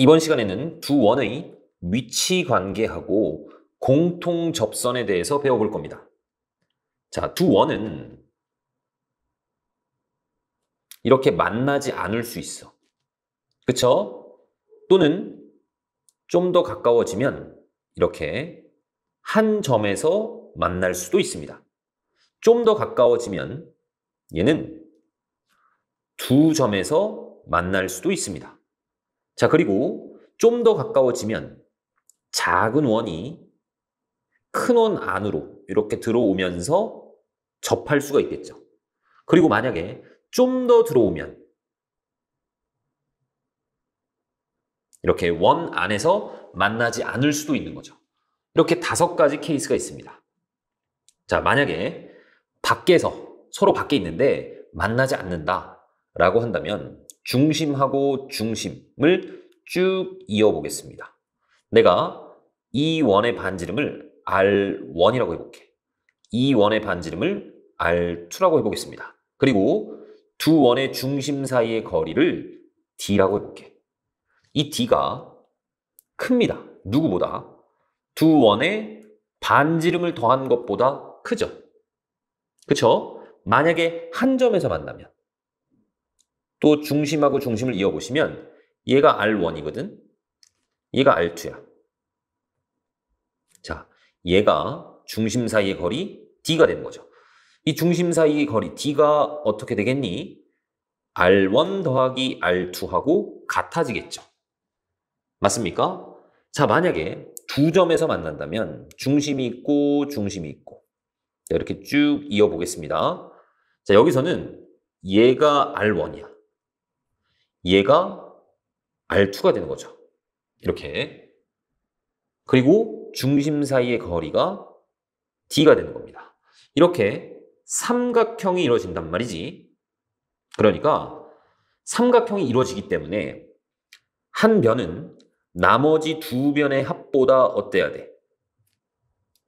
이번 시간에는 두 원의 위치 관계하고 공통 접선에 대해서 배워볼 겁니다. 자, 두 원은 이렇게 만나지 않을 수 있어. 그쵸? 또는 좀 더 가까워지면 이렇게 한 점에서 만날 수도 있습니다. 좀 더 가까워지면 얘는 두 점에서 만날 수도 있습니다. 자, 그리고 좀 더 가까워지면 작은 원이 큰 원 안으로 이렇게 들어오면서 접할 수가 있겠죠. 그리고 만약에 좀 더 들어오면 이렇게 원 안에서 만나지 않을 수도 있는 거죠. 이렇게 5가지 케이스가 있습니다. 자, 만약에 밖에서 서로 밖에 있는데 만나지 않는다라고 한다면 중심하고 중심을 쭉 이어보겠습니다. 내가 이 원의 반지름을 R1이라고 해볼게. 이 원의 반지름을 R2라고 해보겠습니다. 그리고 두 원의 중심 사이의 거리를 D라고 해볼게. 이 D가 큽니다. 누구보다? 두 원의 반지름을 더한 것보다 크죠. 그쵸? 만약에 한 점에서 만나면 또 중심하고 중심을 이어보시면 얘가 R1이거든. 얘가 R2야. 자, 얘가 중심 사이의 거리 D가 되는 거죠. 이 중심 사이의 거리 D가 어떻게 되겠니? R1 더하기 R2하고 같아지겠죠. 맞습니까? 자, 만약에 두 점에서 만난다면 중심이 있고 중심이 있고 이렇게 쭉 이어보겠습니다. 자, 여기서는 얘가 R1이야. 얘가 R2가 되는 거죠. 이렇게. 그리고 중심 사이의 거리가 D가 되는 겁니다. 이렇게 삼각형이 이루어진단 말이지. 그러니까 삼각형이 이루어지기 때문에 한 변은 나머지 두 변의 합보다 어때야 돼?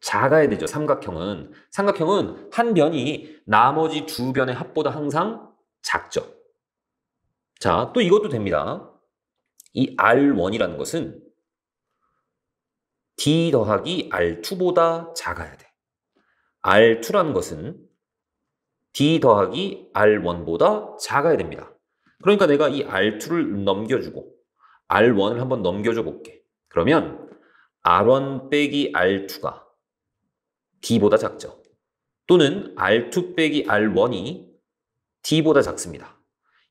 작아야 되죠. 삼각형은 한 변이 나머지 두 변의 합보다 항상 작죠. 자, 또 이것도 됩니다. 이 R1이라는 것은 D 더하기 R2보다 작아야 돼. R2라는 것은 D 더하기 R1보다 작아야 됩니다. 그러니까 내가 이 R2를 넘겨주고 R1을 한번 넘겨줘 볼게. 그러면 R1 빼기 R2가 D보다 작죠. 또는 R2 빼기 R1이 D보다 작습니다.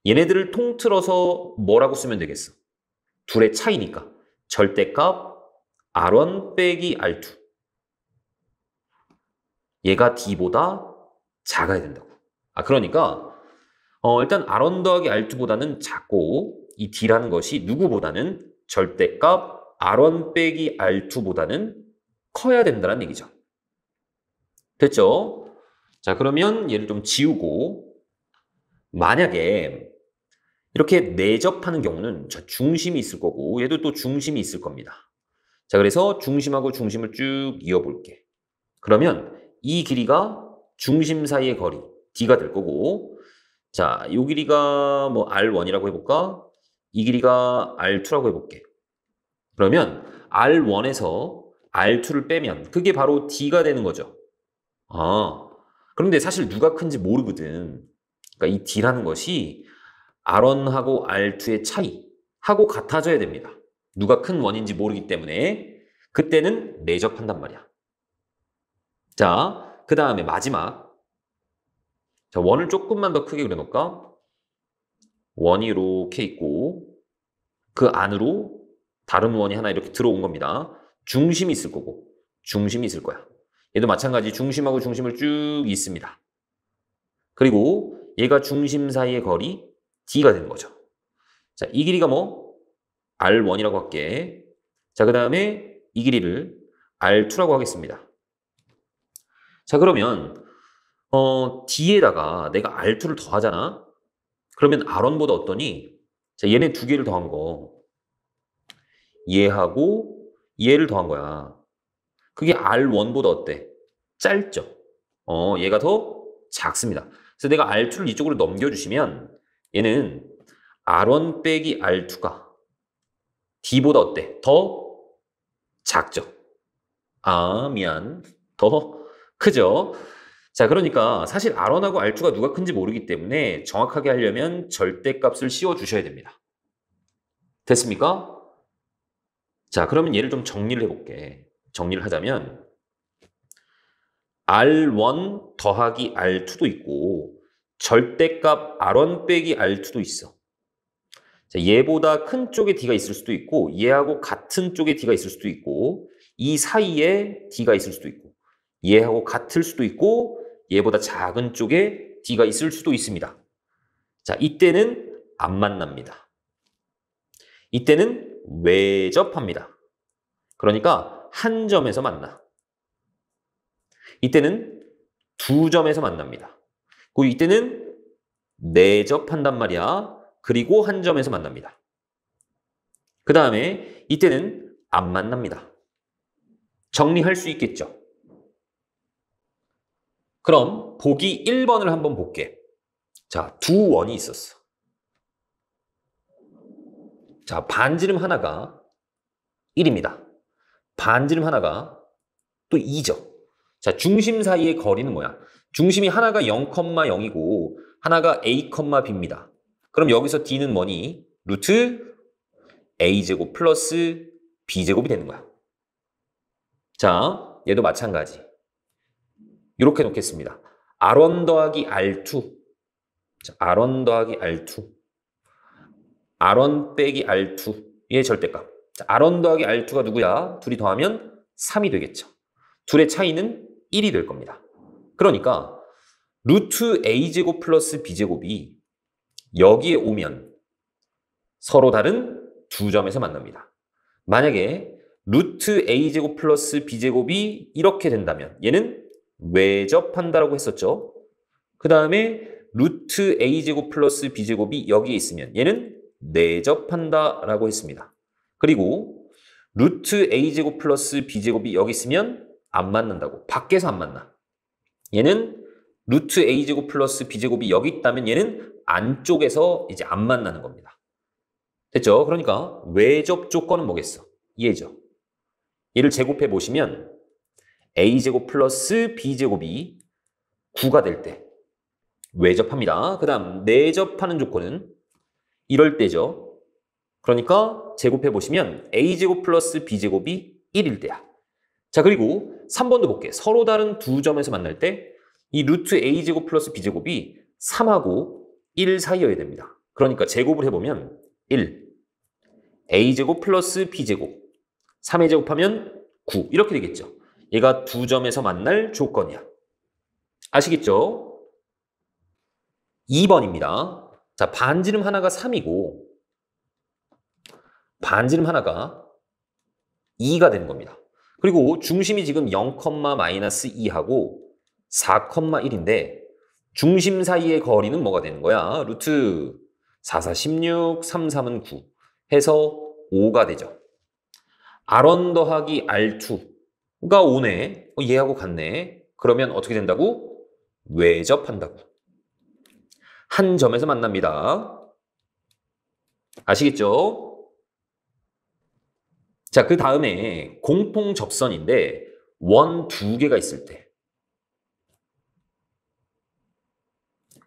얘네들을 통틀어서 뭐라고 쓰면 되겠어? 둘의 차이니까. 절대값 R1 빼기 R2. 얘가 D보다 작아야 된다고. 그러니까 일단 R1 더하기 R2보다는 작고 이 D라는 것이 누구보다는 절대값 R1 빼기 R2보다는 커야 된다는 얘기죠. 됐죠? 자, 그러면 얘를 좀 지우고 만약에 이렇게 내접하는 경우는 저 중심이 있을 거고 얘도 또 중심이 있을 겁니다. 자, 그래서 중심하고 중심을 쭉 이어볼게. 그러면 이 길이가 중심 사이의 거리 D가 될 거고 자, 이 길이가 뭐 R1이라고 해볼까? 이 길이가 R2라고 해볼게. 그러면 R1에서 R2를 빼면 그게 바로 D가 되는 거죠. 그런데 사실 누가 큰지 모르거든. 그러니까 이 D라는 것이 R1하고 R2의 차이하고 같아져야 됩니다. 누가 큰 원인지 모르기 때문에 그때는 내접한단 말이야. 자, 그 다음에 마지막. 자, 원을 조금만 더 크게 그려놓을까? 원이 이렇게 있고 그 안으로 다른 원이 하나 이렇게 들어온 겁니다. 중심이 있을 거고 중심이 있을 거야. 얘도 마찬가지 중심하고 중심을 쭉 있습니다. 그리고 얘가 중심 사이의 거리 D가 되는 거죠. 자, 이 길이가 뭐 R1이라고 할게. 자, 그 다음에 이 길이를 R2라고 하겠습니다. 자, 그러면 D에다가 내가 R2를 더하잖아. 그러면 R1보다 어떠니? 자, 얘네 두 개를 더한 거. 얘하고 얘를 더한 거야. 그게 R1보다 어때? 짧죠? 얘가 더 작습니다. 그래서 내가 R2를 이쪽으로 넘겨주시면 얘는 R1 빼기 R2가 D보다 어때? 더 작죠? 아, 미안. 더 크죠? 자, 그러니까 사실 R1하고 R2가 누가 큰지 모르기 때문에 정확하게 하려면 절대값을 씌워주셔야 됩니다. 됐습니까? 자, 그러면 얘를 좀 정리를 해볼게. 정리를 하자면 R1 더하기 R2도 있고 절대값 R1 빼기 R2도 있어. 자, 얘보다 큰 쪽에 D가 있을 수도 있고 얘하고 같은 쪽에 D가 있을 수도 있고 이 사이에 D가 있을 수도 있고 얘하고 같을 수도 있고 얘보다 작은 쪽에 D가 있을 수도 있습니다. 자, 이때는 안 만납니다. 이때는 외접합니다. 그러니까 한 점에서 만나. 이때는 두 점에서 만납니다. 그리고 이때는 내접한단 말이야. 그리고 한 점에서 만납니다. 그 다음에 이때는 안 만납니다. 정리할 수 있겠죠? 그럼 보기 1번을 한번 볼게. 자, 두 원이 있었어. 자, 반지름 하나가 1입니다. 반지름 하나가 또 2죠. 자, 중심 사이의 거리는 뭐야? 중심이 하나가 0,0이고 하나가 a, b입니다. 그럼 여기서 d는 뭐니? 루트 a제곱 플러스 b제곱이 되는 거야. 자, 얘도 마찬가지. 이렇게 놓겠습니다. R1 더하기 R2. 자, R1 더하기 R2. R1 빼기 R2의 절대값. 자, R1 더하기 R2가 누구야? 둘이 더하면 3이 되겠죠. 둘의 차이는 1이 될 겁니다. 그러니까 루트 a제곱 플러스 b제곱이 여기에 오면 서로 다른 두 점에서 만납니다. 만약에 루트 a제곱 플러스 b제곱이 이렇게 된다면 얘는 외접한다라고 했었죠. 그 다음에 루트 a제곱 플러스 b제곱이 여기에 있으면 얘는 내접한다라고 했습니다. 그리고 루트 a제곱 플러스 b제곱이 여기 있으면 안 만난다고. 밖에서 안 만나. 얘는 루트 a제곱 플러스 b제곱이 여기 있다면 얘는 안쪽에서 이제 안 만나는 겁니다. 됐죠? 그러니까 외접 조건은 뭐겠어? 얘죠. 얘를 제곱해 보시면 a제곱 플러스 b제곱이 9가 될 때 외접합니다. 그 다음 내접하는 조건은 이럴 때죠. 그러니까 제곱해 보시면 a제곱 플러스 b제곱이 1일 때야. 자, 그리고 3번도 볼게. 서로 다른 두 점에서 만날 때 이 루트 a제곱 플러스 b제곱이 3하고 1 사이여야 됩니다. 그러니까 제곱을 해보면 1, a제곱 플러스 b제곱, 3에 제곱하면 9 이렇게 되겠죠. 얘가 두 점에서 만날 조건이야. 아시겠죠? 2번입니다. 자, 반지름 하나가 3이고 반지름 하나가 2가 되는 겁니다. 그리고 중심이 지금 0,-2하고 4,1인데 중심 사이의 거리는 뭐가 되는 거야? 루트 4, 4, 16, 3, 3은 9 해서 5가 되죠. R1 더하기 R2가 5네. 얘하고 같네. 그러면 어떻게 된다고? 외접한다고. 한 점에서 만납니다. 아시겠죠? 자, 그 다음에 공통 접선인데 원 두 개가 있을 때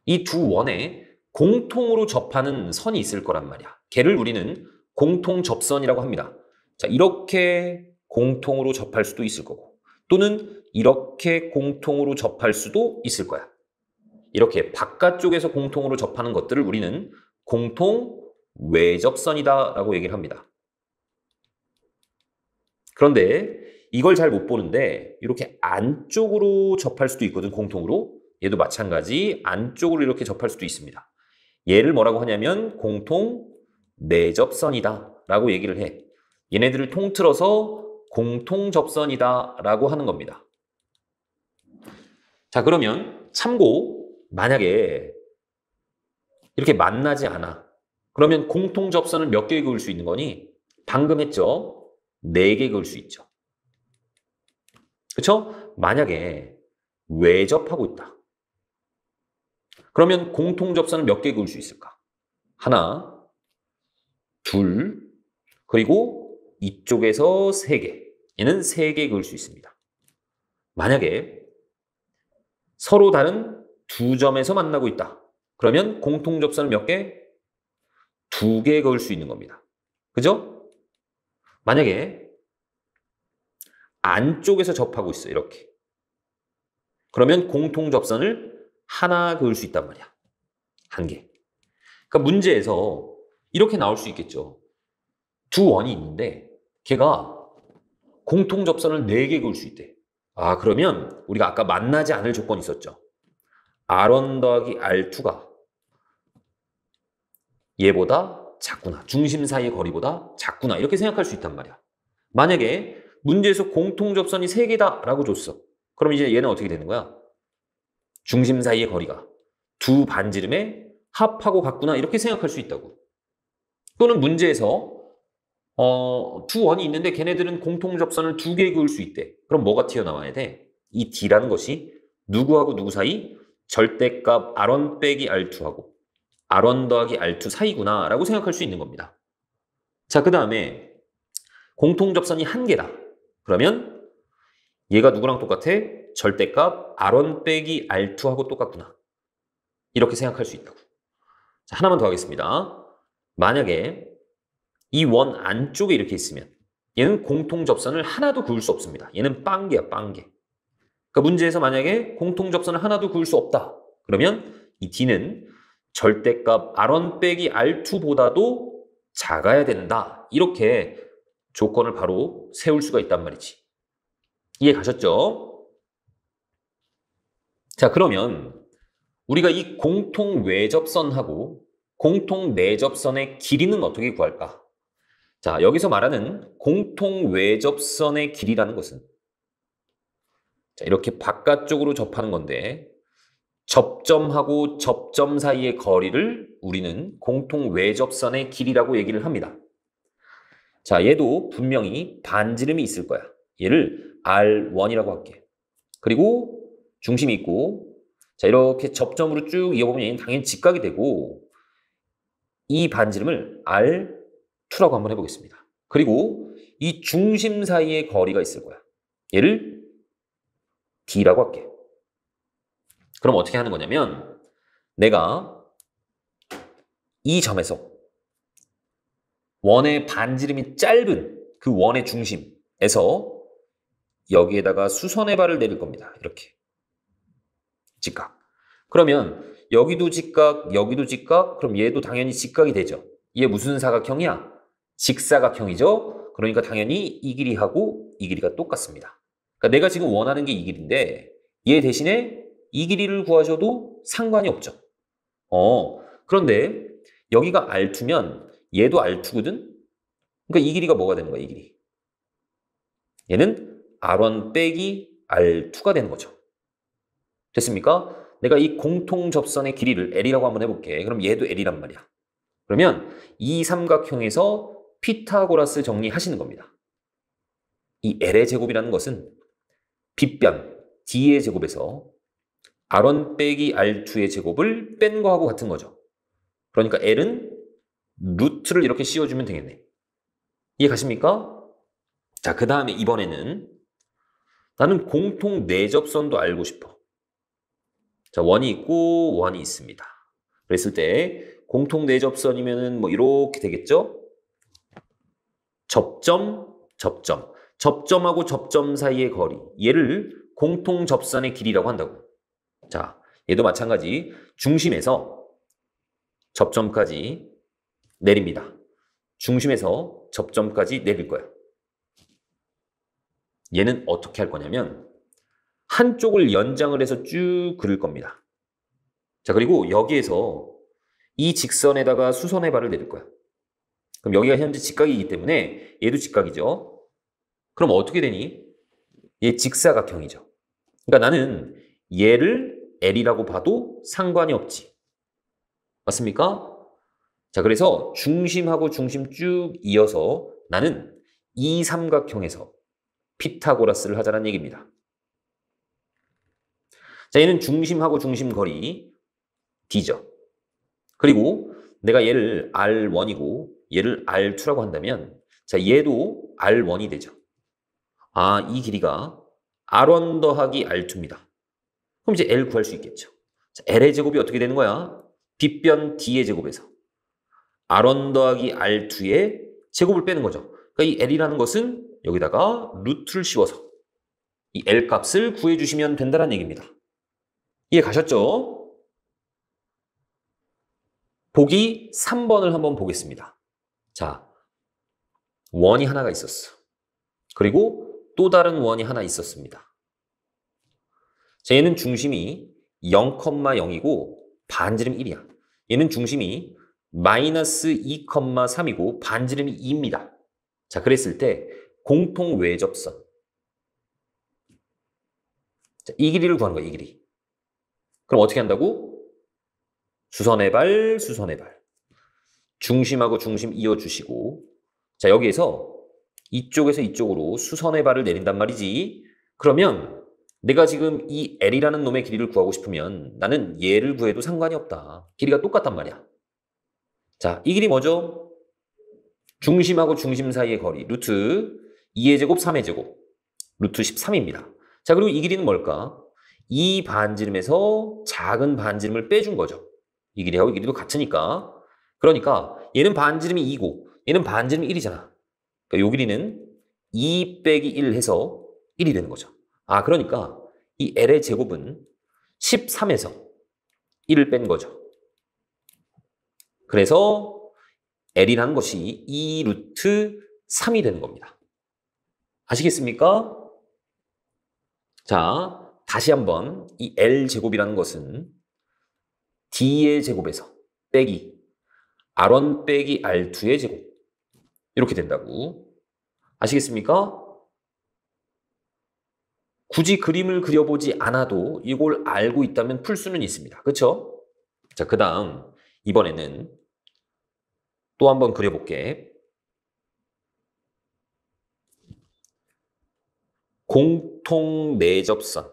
이 두 원에 공통으로 접하는 선이 있을 거란 말이야. 걔를 우리는 공통 접선이라고 합니다. 자, 이렇게 공통으로 접할 수도 있을 거고 또는 이렇게 공통으로 접할 수도 있을 거야. 이렇게 바깥쪽에서 공통으로 접하는 것들을 우리는 공통 외접선이다라고 얘기를 합니다. 그런데 이걸 잘 못 보는데 이렇게 안쪽으로 접할 수도 있거든, 공통으로. 얘도 마찬가지 안쪽으로 이렇게 접할 수도 있습니다. 얘를 뭐라고 하냐면 공통 내접선이다 라고 얘기를 해. 얘네들을 통틀어서 공통 접선이다 라고 하는 겁니다. 자, 그러면 참고 만약에 이렇게 만나지 않아. 그러면 공통 접선을 몇 개 그을 수 있는 거니? 방금 했죠? 4개 그을 수 있죠. 그렇죠? 만약에 외접하고 있다. 그러면 공통 접선을 몇 개 그을 수 있을까? 하나, 둘, 그리고 이쪽에서 3개. 얘는 3개 그을 수 있습니다. 만약에 서로 다른 두 점에서 만나고 있다. 그러면 공통접선을 몇 개? 2개 그을 수 있는 겁니다. 그죠? 만약에 안쪽에서 접하고 있어. 이렇게. 그러면 공통접선을 하나 그을 수 있단 말이야. 1개. 그러니까 문제에서 이렇게 나올 수 있겠죠. 두 원이 있는데 걔가 공통접선을 4개 그을 수 있대. 아, 그러면 우리가 아까 만나지 않을 조건이 있었죠. R1 더하기 R2가 얘보다 작구나. 중심 사이의 거리보다 작구나. 이렇게 생각할 수 있단 말이야. 만약에 문제에서 공통접선이 3개다 라고 줬어. 그럼 이제 얘는 어떻게 되는 거야? 중심 사이의 거리가 두 반지름에 합하고 같구나. 이렇게 생각할 수 있다고. 또는 문제에서 두 원이 있는데 걔네들은 공통접선을 2개 그을 수 있대. 그럼 뭐가 튀어나와야 돼? 이 D라는 것이 누구하고 누구 사이? 절대값 R1 빼기 R2하고 R1 더하기 R2 사이구나 라고 생각할 수 있는 겁니다. 자, 그 다음에 공통접선이 1개다. 그러면 얘가 누구랑 똑같아? 절대값 R1 빼기 R2하고 똑같구나. 이렇게 생각할 수 있다고. 자, 하나만 더 하겠습니다. 만약에 이 원 안쪽에 이렇게 있으면 얘는 공통접선을 하나도 그을 수 없습니다. 얘는 빵개야, 빵개. 그러니까 문제에서 만약에 공통접선을 하나도 그을 수 없다. 그러면 이 D는 절대값 R1 빼기 R2보다도 작아야 된다. 이렇게 조건을 바로 세울 수가 있단 말이지. 이해 가셨죠? 자, 그러면 우리가 이 공통 외접선하고 공통 내접선의 길이는 어떻게 구할까? 자, 여기서 말하는 공통 외접선의 길이라는 것은 자, 이렇게 바깥쪽으로 접하는 건데 접점하고 접점 사이의 거리를 우리는 공통 외접선의 길이라고 얘기를 합니다. 자, 얘도 분명히 반지름이 있을 거야. 얘를 R1이라고 할게. 그리고 중심이 있고 자, 이렇게 접점으로 쭉 이어보면 얘는 당연히 직각이 되고 이 반지름을 R2라고 한번 해보겠습니다. 그리고 이 중심 사이의 거리가 있을 거야. 얘를 D라고 할게. 그럼 어떻게 하는 거냐면 내가 이 점에서 원의 반지름이 짧은 그 원의 중심에서 여기에다가 수선의 발을 내릴 겁니다. 이렇게. 직각. 그러면 여기도 직각, 여기도 직각, 그럼 얘도 당연히 직각이 되죠. 얘 무슨 사각형이야? 직사각형이죠. 그러니까 당연히 이 길이하고 이 길이가 똑같습니다. 그러니까 내가 지금 원하는 게 이 길인데 얘 대신에 이 길이를 구하셔도 상관이 없죠. 그런데 여기가 R2면 얘도 R2거든? 그러니까 이 길이가 뭐가 되는 거야, 이 길이? 얘는 R1 빼기 R2가 되는 거죠. 됐습니까? 내가 이 공통접선의 길이를 L이라고 한번 해볼게. 그럼 얘도 L이란 말이야. 그러면 이 삼각형에서 피타고라스 정리하시는 겁니다. 이 L의 제곱이라는 것은 빗변 D의 제곱에서 R1 빼기 R2의 제곱을 뺀 거하고 같은 거죠. 그러니까 L은 루트를 이렇게 씌워주면 되겠네. 이해 가십니까? 자, 그 다음에 이번에는 나는 공통 내접선도 알고 싶어. 자, 원이 있고 원이 있습니다. 그랬을 때 공통 내접선이면은 뭐 이렇게 되겠죠? 접점, 접점. 접점하고 접점 사이의 거리. 얘를 공통 접선의 길이라고 한다고. 자, 얘도 마찬가지. 중심에서 접점까지 내립니다. 중심에서 접점까지 내릴 거야. 얘는 어떻게 할 거냐면 한쪽을 연장을 해서 쭉 그릴 겁니다. 자, 그리고 여기에서 이 직선에다가 수선의 발을 내릴 거야. 그럼 여기가 현재 직각이기 때문에 얘도 직각이죠. 그럼 어떻게 되니? 얘 직사각형이죠. 그러니까 나는 얘를 L이라고 봐도 상관이 없지. 맞습니까? 자, 그래서 중심하고 중심 쭉 이어서 나는 이 삼각형에서 피타고라스를 하자는 얘기입니다. 자, 얘는 중심하고 중심 거리 D죠. 그리고 내가 얘를 R1이고 얘를 R2라고 한다면 자, 얘도 R1이 되죠. 아, 이 길이가 R1 더하기 R2입니다. 그럼 이제 L 구할 수 있겠죠. 자, L의 제곱이 어떻게 되는 거야? 빗변 D의 제곱에서 R1 더하기 R2의 제곱을 빼는 거죠. 그러니까 이 L이라는 것은 여기다가 루트를 씌워서 이 L 값을 구해주시면 된다는 얘기입니다. 이해 가셨죠? 보기 3번을 한번 보겠습니다. 자, 원이 하나가 있었어. 그리고 또 다른 원이 하나 있었습니다. 자, 얘는 중심이 0,0이고 반지름이 1이야. 얘는 중심이 마이너스 2,3이고 반지름이 2입니다. 자, 그랬을 때 공통 외접선. 자, 이 길이를 구하는 거야, 이 길이. 그럼 어떻게 한다고? 수선의 발, 수선의 발. 중심하고 중심 이어주시고, 자, 여기에서 이쪽에서 이쪽으로 수선의 발을 내린단 말이지. 그러면 내가 지금 이 L이라는 놈의 길이를 구하고 싶으면 나는 얘를 구해도 상관이 없다. 길이가 똑같단 말이야. 자, 이 길이 뭐죠? 중심하고 중심 사이의 거리, 루트 2의 제곱, 3의 제곱, 루트 13입니다. 자, 그리고 이 길이는 뭘까? 이 반지름에서 작은 반지름을 빼준 거죠. 이 길이하고 이 길이도 같으니까. 그러니까 얘는 반지름이 2고 얘는 반지름이 1이잖아. 그러니까 이 길이는 2 빼기 1 해서 1이 되는 거죠. 아, 그러니까 이 L의 제곱은 13에서 1을 뺀 거죠. 그래서 L이라는 것이 2 루트 3이 되는 겁니다. 아시겠습니까? 자, 다시 한번 이 L제곱이라는 것은 D의 제곱에서 빼기 R1 빼기 R2의 제곱 이렇게 된다고. 아시겠습니까? 굳이 그림을 그려보지 않아도 이걸 알고 있다면 풀 수는 있습니다. 그렇죠? 자, 그 다음 이번에는 또 한번 그려볼게. 공통 내접선.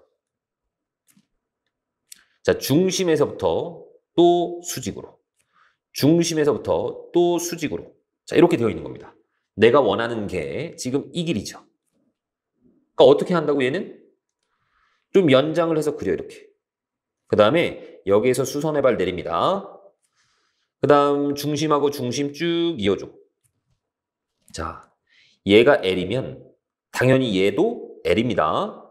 자, 중심에서부터 또 수직으로. 중심에서부터 또 수직으로. 자, 이렇게 되어 있는 겁니다. 내가 원하는 게 지금 이 길이죠. 그러니까 어떻게 한다고 얘는? 좀 연장을 해서 그려 이렇게. 그 다음에 여기에서 수선의 발 내립니다. 그 다음 중심하고 중심 쭉 이어줘. 자, 얘가 L이면 당연히 얘도 L입니다.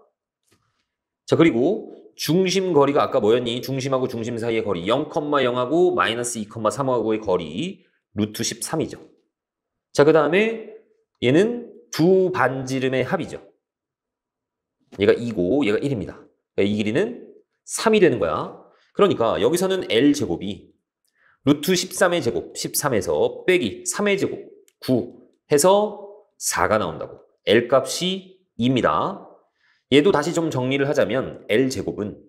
자, 그리고 중심 거리가 아까 뭐였니? 중심하고 중심 사이의 거리 0,0하고 마이너스 2,3하고의 거리 루트 13이죠. 자, 그 다음에 얘는 두 반지름의 합이죠. 얘가 2고 얘가 1입니다. 그러니까 이 길이는 3이 되는 거야. 그러니까 여기서는 L제곱이 루트 13의 제곱, 13에서 빼기 3의 제곱, 9 해서 4가 나온다고. L값이 2입니다. 얘도 다시 좀 정리를 하자면 L제곱은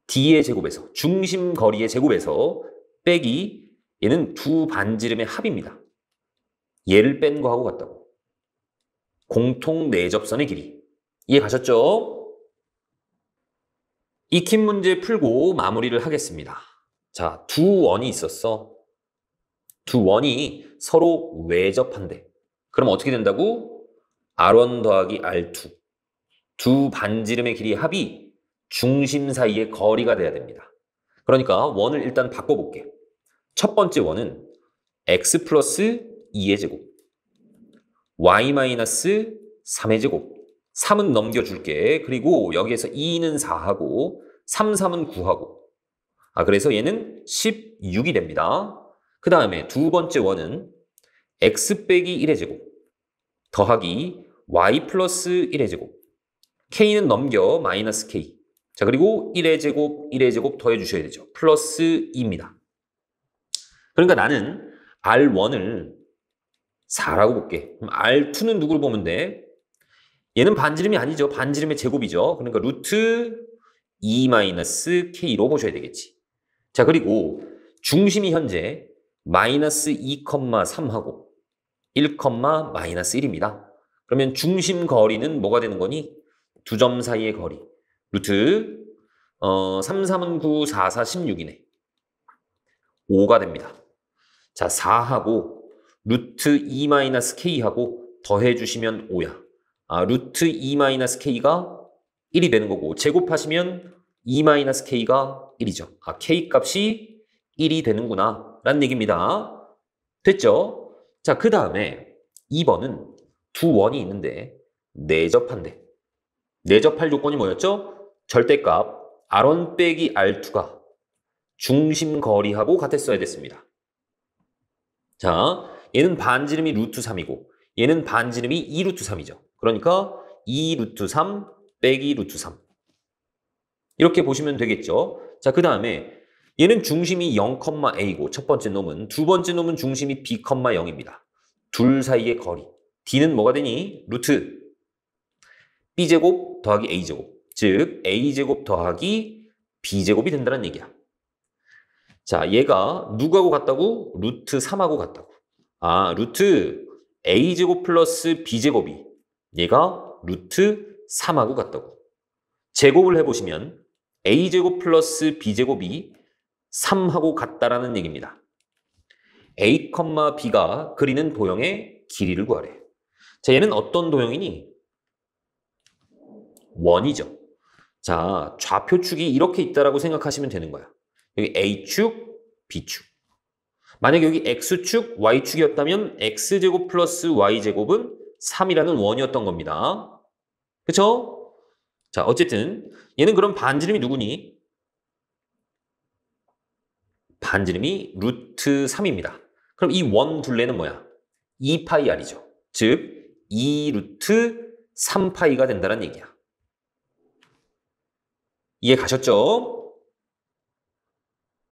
D의 제곱에서, 중심 거리의 제곱에서 빼기 얘는 두 반지름의 합입니다. 얘를 뺀 거하고 같다고. 공통 내접선의 길이. 이해 가셨죠? 익힌 문제 풀고 마무리를 하겠습니다. 자, 두 원이 있었어. 두 원이 서로 외접한대. 그럼 어떻게 된다고? R1 더하기 R2. 두 반지름의 길이의 합이 중심 사이의 거리가 돼야 됩니다. 그러니까 원을 일단 바꿔볼게. 첫 번째 원은 x 플러스 2의 제곱, y 마이너스 3의 제곱, 3은 넘겨줄게. 그리고 여기에서 2는 4하고 3, 3은 9하고. 아, 그래서 얘는 16이 됩니다. 그 다음에 두 번째 원은 x 빼기 1의 제곱 더하기 y 플러스 1의 제곱, k는 넘겨 마이너스 k. 자, 그리고 1의 제곱 더해 주셔야 되죠. 플러스 2입니다. 그러니까 나는 R1을 4라고 볼게. 그럼 R2는 누구를 보면 돼? 얘는 반지름이 아니죠. 반지름의 제곱이죠. 그러니까 루트 2 마이너스 k로 보셔야 되겠지. 자, 그리고 중심이 현재 마이너스 2,3하고 1, 마이너스 1입니다. 그러면 중심 거리는 뭐가 되는 거니? 두 점 사이의 거리. 루트 3, 3은 9, 4, 4, 16이네. 5가 됩니다. 자, 4하고 루트 2-k하고 더해주시면 5야. 루트 2-k가 1이 되는 거고 제곱하시면 2-k가 1이죠. k 값이 1이 되는구나 라는 얘기입니다. 됐죠? 자, 그 다음에 2번은 두 원이 있는데 내접한대. 내접할 요건이 뭐였죠? 절대값 R1 빼기 R2가 중심거리하고 같았어야 됐습니다. 자, 얘는 반지름이 루트 3이고 얘는 반지름이 2루트 3이죠. 그러니까 2루트 3 빼기 루트 3. 이렇게 보시면 되겠죠. 자, 그 다음에 얘는 중심이 0,a고 첫 번째 놈은, 두 번째 놈은 중심이 b,0입니다. 둘 사이의 거리. d는 뭐가 되니? 루트 b제곱 더하기 a제곱. 즉 a제곱 더하기 b제곱이 된다는 얘기야. 자, 얘가 누구하고 같다고? 루트 3하고 같다고. 루트 a제곱 플러스 b제곱이 얘가 루트 3하고 같다고. 제곱을 해보시면 a제곱 플러스 b제곱이 3하고 같다라는 얘기입니다. a, b가 그리는 도형의 길이를 구하래. 자, 얘는 어떤 도형이니? 원이죠. 자, 좌표축이 이렇게 있다라고 생각하시면 되는 거야. 여기 A축, B축. 만약에 여기 X축, Y축이었다면 X제곱 플러스 Y제곱은 3이라는 원이었던 겁니다. 그쵸? 자, 어쨌든 얘는 그럼 반지름이 누구니? 반지름이 루트 3입니다. 그럼 이 원 둘레는 뭐야? 2파이r이죠. 즉 2루트 3파이가 된다는 얘기야. 이해 가셨죠?